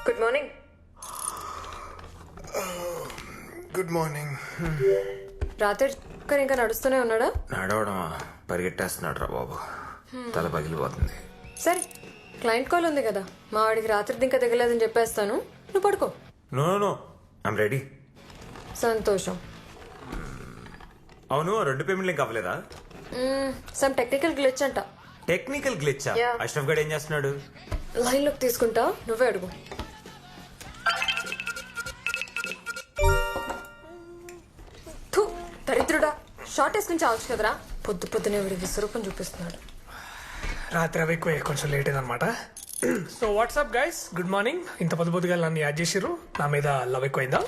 Good morning. Good morning. రాత్రి ఇంకా నడుస్తూనే ఉన్నాడా? నడవడమా, పరిగెట్టేస్తున్నాడు రా బాబు. తల పగిలిపోతుంది. సరే, క్లయింట్ కాల్ ఉంది కదా, మా వాడికి రాత్రి ఇంకా దిగలేదని చెప్పేస్తాను, నువ్వు పడుకో. No no, I'm ready. సంతోషం. అవును, 2 పేమెంట్లు ఇంకా అవ్వలేదా? సమ్ టెక్నికల్ గ్లిచ్ అంట. టెక్నికల్ గ్లిచ్చా? Yeah. అష్రఫ్ గడ్ ఏం చేస్తున్నాడు? లైన్లోకి తీసుకుంటా, నువ్వే అడుగు. థు, దరిద్రుడా, షార్ట్ వేసుకుని చావచ్చు కదరా. పొద్దునే వీడి విశ్వరూపం చూపిస్తున్నాడు. రాత్రి అవి ఎక్కువ, కొంచెం లేట్ అయిందనమాట. So WhatsApp guys, good morning. ఇంత పొద్దుగా నన్ను యాడ్ చేసిర్రు, నా మీద లవ్ ఎక్కువైందా?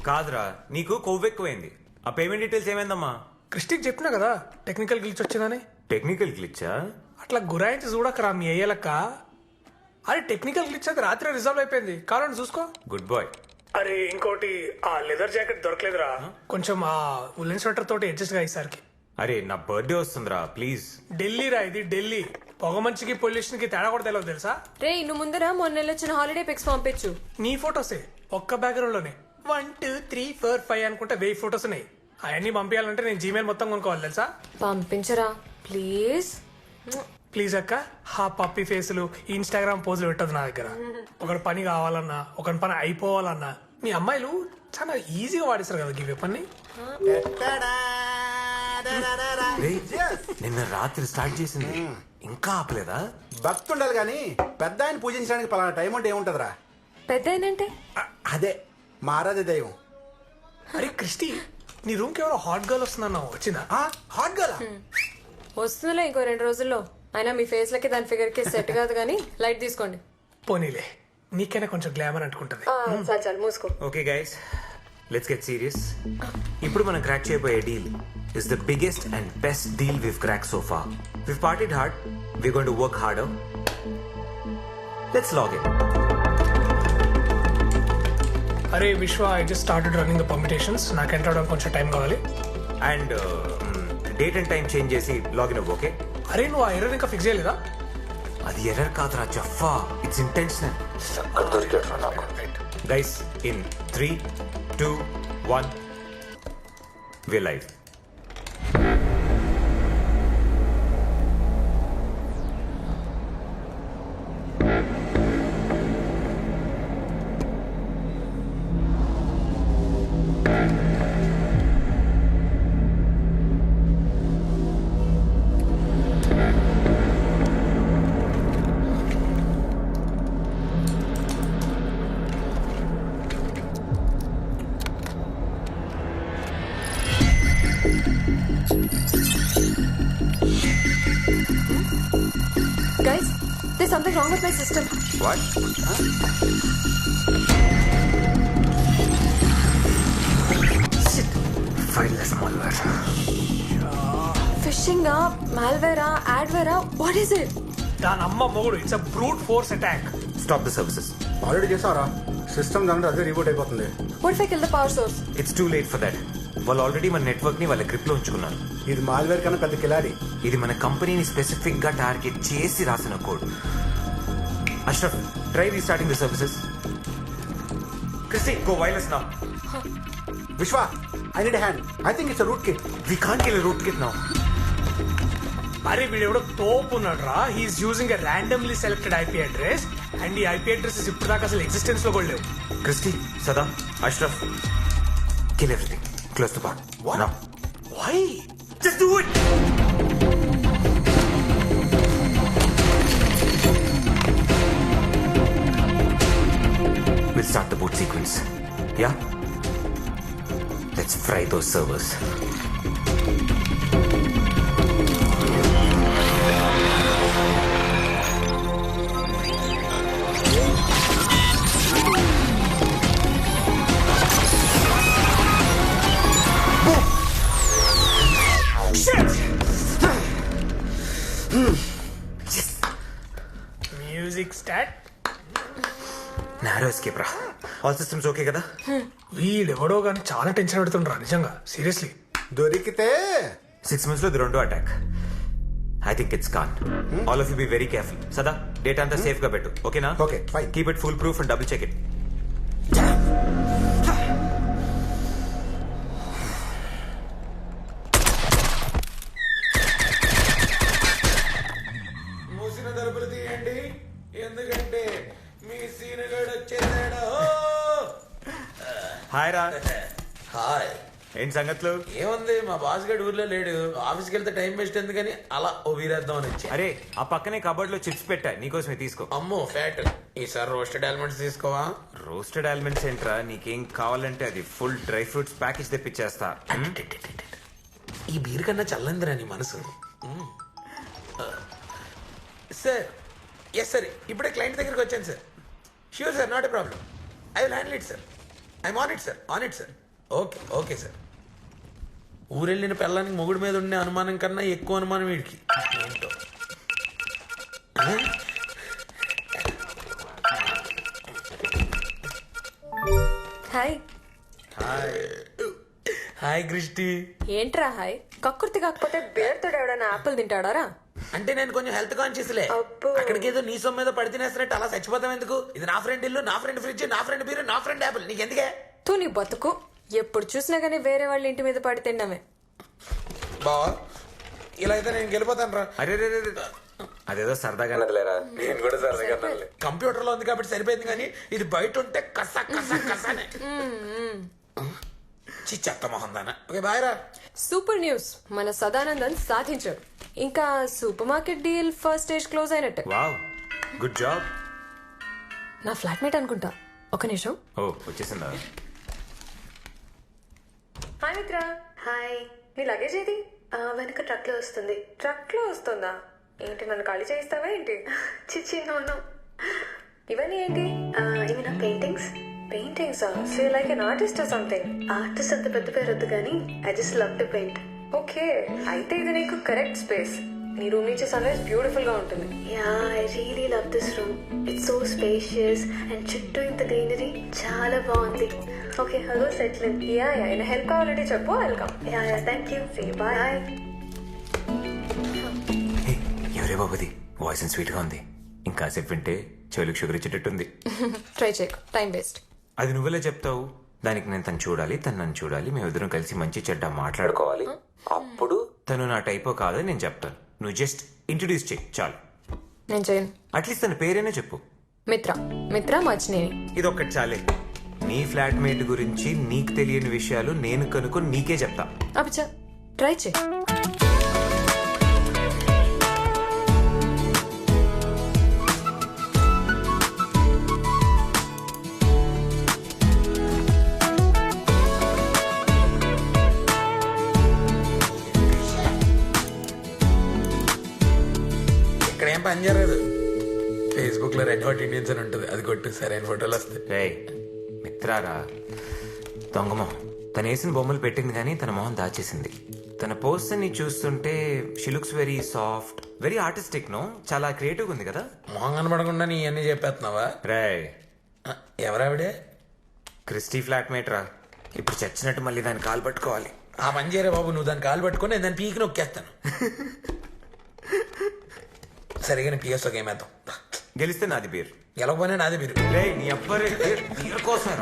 కాదురా, నీకు కొవ్వు ఎక్కువైంది. ఆ పేమెంట్ డీటెయిల్స్ ఏమైందమ్మా? క్రిస్టిక్ చెప్పినా కదా టెక్నికల్ గ్లిచ్ వచ్చిందని. టెక్నికల్ గ్లిచ్చా? అట్లా గురాయించి చూడకరా మీ అయ్యలక్క. అరే టెక్నికల్ గ్లిచ్ అది రాత్రి రిజర్వ్ అయిపోయింది, కావాలని చూసుకో. Good bye. అరే ఇంకోటి, ఆ లెదర్ జాకెట్ దొరకలేదురా, కొంచెం ఆ ఉలెన్ స్వెటర్ తోటి అడ్జస్ట్ గా ఈసారికి. అరే నా బర్త్డే వస్తుందిరా, ప్లీజ్. ఢిల్లీ రా ఇది, ఢిల్లీ. పొగ మంచికి పొల్యూషన్ కి తేడా కూడా తెలియదు తెలుసా? రే, ఇನ್ನು ముందర మొన్న వచ్చిన హాలిడే పిక్స్ పంపించు. నీ ఫొటోసే ఒక్క బ్యాక్గ్రౌండ్ లోనే 1 2 3 4 5 అనుకుంటే 1000 ఫొటోస్ ఉన్నాయి. అవన్నీ పంపించాలంటే నేను జీమెయిల్ మొత్తం కొనుక్కోవాలి తెలుసా? పంపించరా ప్లీజ్. ప్లీజ్ అక్క, హా పప్పి ఫేసులు ఇన్స్టాగ్రామ్ పోజులు పెట్టదు నా దగ్గర. ఒకటి పని కావాలన్నా, ఒకటి పని అయిపోవాలన్నా మీ అమ్మాయిలు చాలా ఈజీగా వాడిస్తారు కదా గివ్ పని. రేయ్, నిన్న రాత్రి స్టార్ట్ చేసింది, ఇంకా ఆపలేదా? భక్తి ఉండాలి కానీ పెద్ద ఆయన పూజించడానికి పలానా టైం అంటే ఏముంటదిరా? పెద్ద ఏంటంటే అదే మా ఆరాధ్య దైవం. అరే క్రిస్టి, నీ రూమ్ కి ఎవరో హాట్ గర్ల్ వస్తుందన్నావు, వచ్చిందా? హాట్ గర్ల్ వస్తుందిలే ఇంకో 2 రోజుల్లో. అయినా మీ ఫేస్ లకి దాని ఫిగర్ కి సెట్ కాదు కానీ లైట్ తీసుకోండి. పోనీలే, నీకైనా కొంచెం గ్లామర్ అంటుకుంటది. చాలు మూసుకో. Okay guys, let's get serious. ఇప్పుడు మనం క్రాక్ చేయబోయే deal is the biggest and best deal we've crack so far. We've partied hard, we going to work harder. Let's log in. అరే Vishwa, I just started running the permutations. నాకు enter అవడానికి కొంచెం time కావాలి. And date and time change చేసి login అవ్వు. Okay? అరే నువ్వు ఆ ఎర్రర్ ఇంకా ఫిక్స్ చేయలేదా? అది ఎర్రర్ కాదురా జఫా, it's intentional. Guys, in 3 2 1 we live. Guys, there's something wrong with my system. What? Shit. Fileless malware. Phishing malware adware, what is it? దాని అమ్మ మొగుడు, it's a brute force attack. Stop the services. Already చేసావరా? System దాంట్లో అదే reboot అయిపోతుంది. What if I kill the power source? It's too late for that. వాళ్ళు already మన network ని వాళ్ళ గ్రిప్ లో ఉంచుకున్నారు. ఇది మాల్వేర్ కన్నా పెద్ద కిలాడి. ఇది మన కంపెనీని స్పెసిఫిక్ గా టార్గెట్ చేసి రాసిన code. Ashraf, try restarting the services. Christy, go wireless now. Vishwa, I need hand. I think it's rootkit. We can't kill rootkit now. అరే వీడు ఎవడో తోపు ఉన్నాడు రా. He's using a randomly selected IP address and ఈ IP addresses ఇప్పుడు దాకా అసలు ఎగ్జిస్టెన్స్ లో కూడా లేవు. Christy, Sada, Ashraf, kill everything. Close the bar. What? Now. Why? Just do it! We'll start the boot sequence. Yeah? Let's fry those servers. Music start. Narrow escape రా. All systems okay కదా? వీడెవడో కానీ చాలా టెన్షన్ పెడుతుండ్రా నిజంగా, seriously. దొరికితే 6 months లో ఇది 2వ attack. I think it's con. All of you be very careful. సదా డేటా అంతా సేఫ్ గా పెట్టు, ఓకేనా? Okay, fine. Keep it full proof and double check it. మూసిన తలుపులు తీయండి, ఎందుకంటే మీ సీనుగాడు వచ్చేసాడు. హాయ్ రా. హాయ్. ఏంటి సంగతులు? ఏముంది, మా బాస్ గడు ఊర్లో లేడు. ఆఫీస్కి వెళ్తే టైం వేస్ట్ ఎందుకని అలా ఓ వీరేద్దాం అని వచ్చి. అరే ఆ పక్కనే కబోర్డ్ లో చిప్స్ పెట్టా, నీకోసమే తీసుకో. అమ్మో ఫ్యాట్. ఈసారి రోస్టెడ్ ఆల్మండ్స్ తీసుకోవా? రోస్టెడ్ ఆల్మండ్స్ ఏంట్రా, నీకేం కావాలంటే అది ఫుల్ డ్రై ఫ్రూట్స్ ప్యాకేజ్ తెప్పించేస్తా. ఈ బీర్ కన్నా చల్లందిరా నీ మనసు. సార్, ఎస్ సార్, ఇప్పుడే క్లయింట్ దగ్గరికి వచ్చాను sir. Sure sir, not a problem. I will handle it sir. I'm on it sir, on it sir. Okay okay sir. ఊరెళ్ళిన పిల్లానికి మొగుడు మీద ఉండే అనుమానం కన్నా ఎక్కువ అనుమానం వీడికి. ఏంటో. హాయ్. Hi Christy. ఏంట్రా హాయ్? కక్కుర్తి కాకపోతే బేర్తో ఎవడన్నా ఆపిల్ తింటాడారా? అంటే నేను కొంచెం హెల్త్ కాన్షియస్లే. అబ్బో. అక్కడికి ఏదో నీ సొమ్ము మీద పడి తినేస్తున్నట్టు అలా చచ్చిపోతాం ఎందుకు? ఇది నా ఫ్రెండ్ ఇల్లు, నా ఫ్రెండ్ ఫ్రిడ్జ్, నా ఫ్రెండ్ బీరు, నా ఫ్రెండ్ యాపిల్. నీకు ఎందుకే? తూ నీ బతుకు. ఎప్పుడు చూసినా గానీ వేరే వాళ్ళ ఇంటి మీద పడి తిండమే. బావా, ఇలా అయితే నేను గెలిపోతాను రా. అరే రే రే రే. అదేదో సరదాగా అన్నదిలేరా. నేను కూడా సరదాగా కంప్యూటర్ లో ఉంది కాబట్టి సరిపోయింది, కానీ ఇది బయట ఉంటే కస కస కసనే. చెత్త మొహం దానా. ఓకే బాయ్ రా. సూపర్ న్యూస్, మన సదానందన్ సాధించాడు. ఇంకా supermarket deal first stage close అయినట్టే. Wow, good job. నా ఫ్లాట్మేట్ అనుకుంటా. ఒక నిమిషం. ఓ వచ్చేసిందా? హాయ్ మిత్ర. హాయ్. నీ లగేజ్ ఏది? వెనక ట్రక్ లో వస్తుంది. ట్రక్ లో వస్తుందా? ఏంటి, నన్ను ఖాళీ చేయిస్తావా ఏంటి? చిచ్చి నోను. ఇవన్నీ ఏంటి? ఇవి నా paintings. Paintings. So like an artist or something. Artist అంత పెద్ద పేరు వద్దు కానీ I just love to paint. Okay, అయితే ఇది నీకు కరెక్ట్ స్పేస్. నీ రూమ్ నుంచి సన్ రైజ్ బ్యూటిఫుల్ గా ఉంటుంది. Yeah, I really love this room. It's so spacious and చుట్టూ ఇంత గ్రీనరీ చాలా బాగుంది. Okay, hello settle in. Yeah yeah, ఏమైనా హెల్ప్ కావాలంటే చెప్పు, welcome. Yeah yeah, thank you. See bye. హే, ఎవరే బాబుది? వాయిస్ స్వీట్ గా ఉంది. ఇంకాసేపు వింటే చెవులకు షుగర్ ఇచ్చేటట్టుంది. ట్రై చేయకు, టైం వేస్ట్. అది నువ్వెలా చెప్తావు? దానికి నేను తను చూడాలి, తను నన్ను చూడాలి, మేమిద్దరం కలిసి మంచి చెడ్డ మాట్లాడుకోవాలి. అప్పుడు తను నా టైపో కాదని నేను చెప్తాను. నువ్వు జస్ట్ ఇంట్రడ్యూస్ చేయి చాలు. నేను చేయను. అట్లీస్ట్ తన పేరేనే చెప్పు. మిత్ర. మిత్ర మచ్చినేని. ఇది ఒక్కటి చాలే. నీ ఫ్లాట్మేట్ గురించి నీకు తెలియని విషయాలు నేను కనుక్కొని నీకే చెప్తా. అబ్బా, ట్రై చేయి. ఇక్కడ ఏం పని జరగదు. ఫేస్బుక్ లో రెడ్ హాట్ ఇండియన్స్ అని ఉంటుంది, అది కొట్టు సరైన ఫోటోలు వస్తాయి. రే మిత్రారా, దొంగమో. తను వేసిన బొమ్మలు పెట్టింది కానీ తన మొహం దాచేసింది. తన పోస్ట్ ని చూస్తుంటే she looks very soft, very artistic. No, చాలా క్రియేటివ్ ఉంది కదా. మొహం కనబడకుండా నీ అన్ని చెప్పేస్తున్నావా? రే ఎవరావిడే? క్రిస్టీ ఫ్లాట్మేట్ రా. ఇప్పుడు చచ్చినట్టు మళ్ళీ దాన్ని కాలు పట్టుకోవాలి. ఆ పని చేయరే బాబు, నువ్వు దాన్ని కాలు పట్టుకొని నేను దాన్ని పీకి నొక్కేస్తాను. సరిగా నేను పిఎస్ ఒక ఏమేద్దాం. గెలిస్తే నాది బీర్, గెలవకపోయినా నాదే మీరు. రే నీ అబ్బరే బీర్ కోసం